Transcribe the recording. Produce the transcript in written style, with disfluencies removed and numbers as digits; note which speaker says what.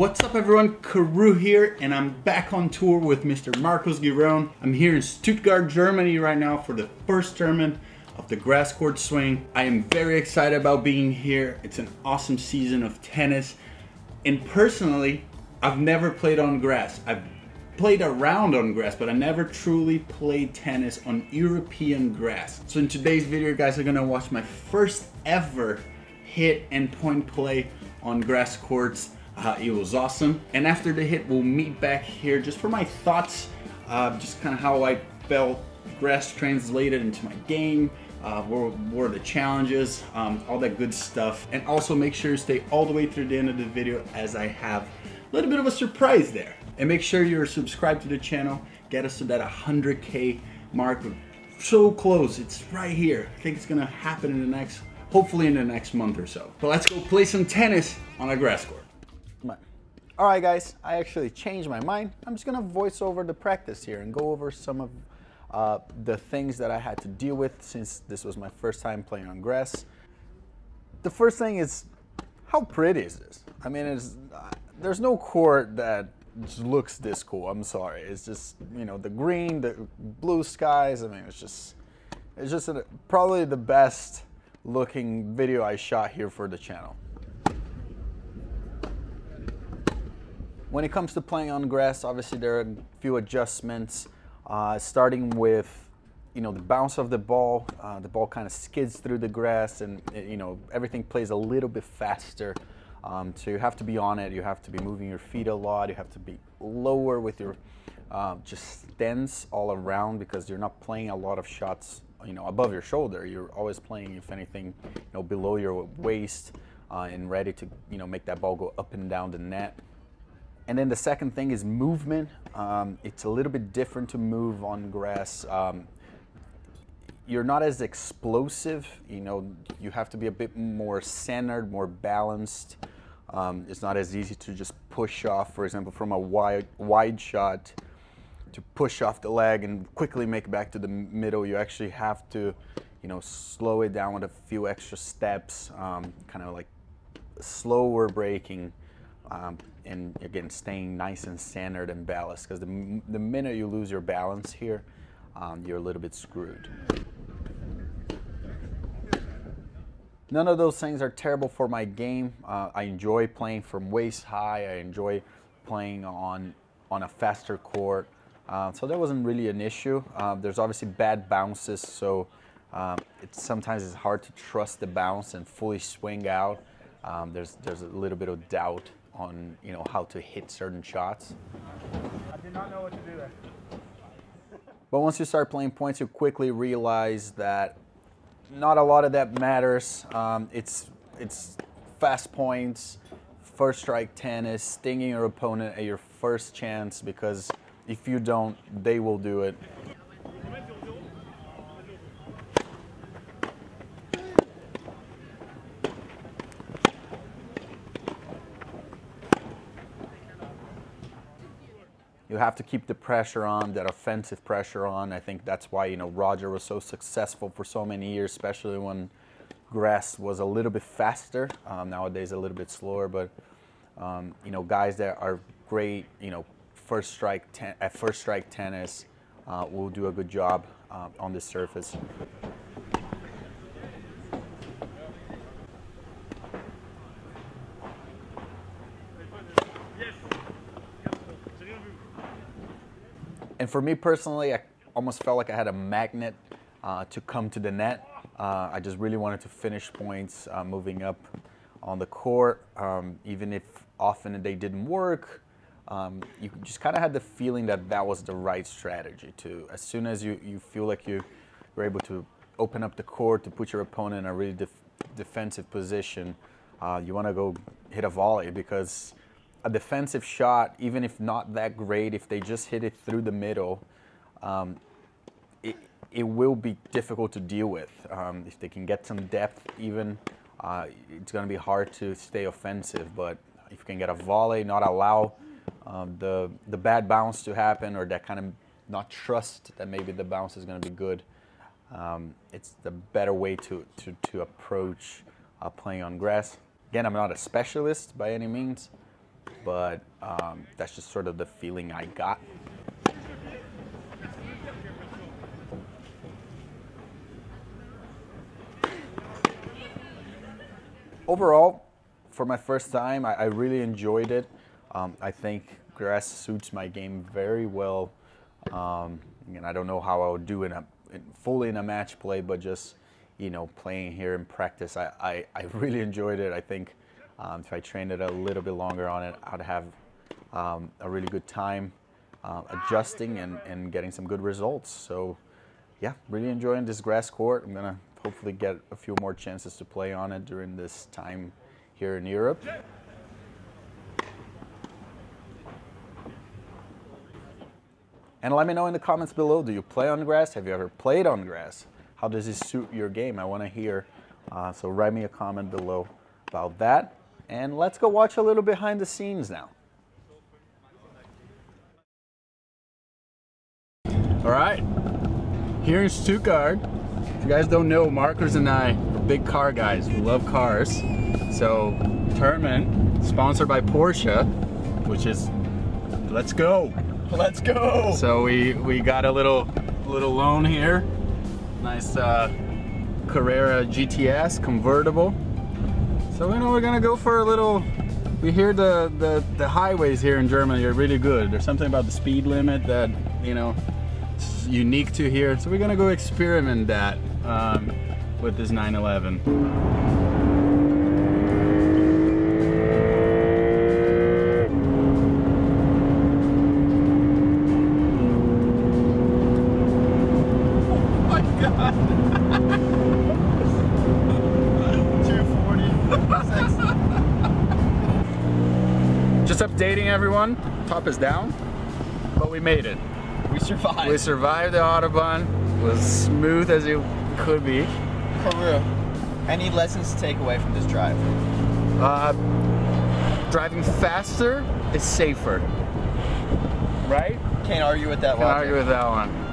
Speaker 1: What's up everyone, Karue here, and I'm back on tour with Mr. Marcos Giron. I'm here in Stuttgart, Germany right now for the first tournament of the grass court swing. I am very excited about being here. It's an awesome season of tennis. And personally, I've never played on grass. I've played around on grass, but I never truly played tennis on European grass. So in today's video, you guys are gonna watch my first ever hit and point play on grass courts. It was awesome. And after the hit, we'll meet back here just for my thoughts, just kind of how I felt grass translated into my game, what were the challenges, all that good stuff. And also make sure you stay all the way through the end of the video as I have a little bit of a surprise there. And make sure you're subscribed to the channel. Get us to that 100K mark. We're so close, it's right here. I think it's gonna happen in the next, hopefully in the next month or so. But let's go play some tennis on a grass court.
Speaker 2: All right, guys, I actually changed my mind. I'm just gonna voice over the practice here and go over some of the things that I had to deal with since this was my first time playing on grass. The first thing is, how pretty is this? I mean, there's no court that just looks this cool. I'm sorry. It's just, you know, the green, the blue skies. I mean, it's just probably the best looking video I shot here for the channel. When it comes to playing on grass, obviously there are a few adjustments, starting with, you know, the bounce of the ball. The ball kind of skids through the grass, and you know, everything plays a little bit faster. So you have to be on it. You have to be moving your feet a lot. You have to be lower with your just stance all around, because you're not playing a lot of shots, you know, above your shoulder. You're always playing, if anything, you know, below your waist, and ready to, you know, make that ball go up and down the net. And then the second thing is movement. It's a little bit different to move on grass. You're not as explosive, you know, you have to be a bit more centered, more balanced. It's not as easy to just push off, for example, from a wide shot to push off the leg and quickly make it back to the middle. You actually have to, you know, slow it down with a few extra steps, kind of like slower breaking. And again, staying nice and centered and balanced, because the minute you lose your balance here, you're a little bit screwed. None of those things are terrible for my game. I enjoy playing from waist high. I enjoy playing on a faster court. So that wasn't really an issue. There's obviously bad bounces, so sometimes it's hard to trust the bounce and fully swing out. There's a little bit of doubt on, you know, how to hit certain shots.
Speaker 3: I did not know what to do there.
Speaker 2: But once you start playing points, you quickly realize that not a lot of that matters. It's fast points, first strike tennis, stinging your opponent at your first chance, because if you don't, they will do it. You have to keep the pressure on, that offensive pressure on. I think that's why, you know, Roger was so successful for so many years, especially when grass was a little bit faster. Nowadays a little bit slower, but you know, guys that are great, you know, first strike tennis will do a good job on this surface. And for me personally, I almost felt like I had a magnet to come to the net. I just really wanted to finish points moving up on the court. Even if often they didn't work, you just kind of had the feeling that that was the right strategy. As soon as you feel like you were able to open up the court to put your opponent in a really defensive position, you want to go hit a volley, because a defensive shot, even if not that great, if they just hit it through the middle, it will be difficult to deal with. If they can get some depth even, it's going to be hard to stay offensive. But if you can get a volley, not allow the bad bounce to happen, or that kind of not trust that maybe the bounce is going to be good, it's the better way to approach playing on grass. Again, I'm not a specialist by any means, but that's just sort of the feeling I got. Overall, for my first time, I really enjoyed it. I think grass suits my game very well. And I don't know how I would do fully in a match play, but just, you know, playing here in practice, I really enjoyed it. I think if I trained it a little bit longer on it, I'd have a really good time adjusting and getting some good results. So yeah, really enjoying this grass court. I'm gonna hopefully get a few more chances to play on it during this time here in Europe. And let me know in the comments below, do you play on grass? Have you ever played on grass? How does it suit your game? I want to hear. So write me a comment below about that. And let's go watch a little behind the scenes now.
Speaker 1: All right, here in Stuttgart, if you guys don't know, Marcus and I are big car guys. We love cars. So tournament sponsored by Porsche, which is, let's go.
Speaker 2: Let's go.
Speaker 1: So we got a little loan here. Nice Carrera GTS convertible. So you know, we're gonna go for a little. We hear the highways here in Germany are really good. There's something about the speed limit that, you know, it's unique to here. So we're gonna go experiment that with this 911. Just updating everyone, top is down, but we made it.
Speaker 2: We survived.
Speaker 1: We survived the Autobahn. It was smooth as it could be.
Speaker 2: Karue, any lessons to take away from this drive?
Speaker 1: Driving faster is safer. Right?
Speaker 2: Can't argue with that
Speaker 1: Can't
Speaker 2: logic.
Speaker 1: argue with that one.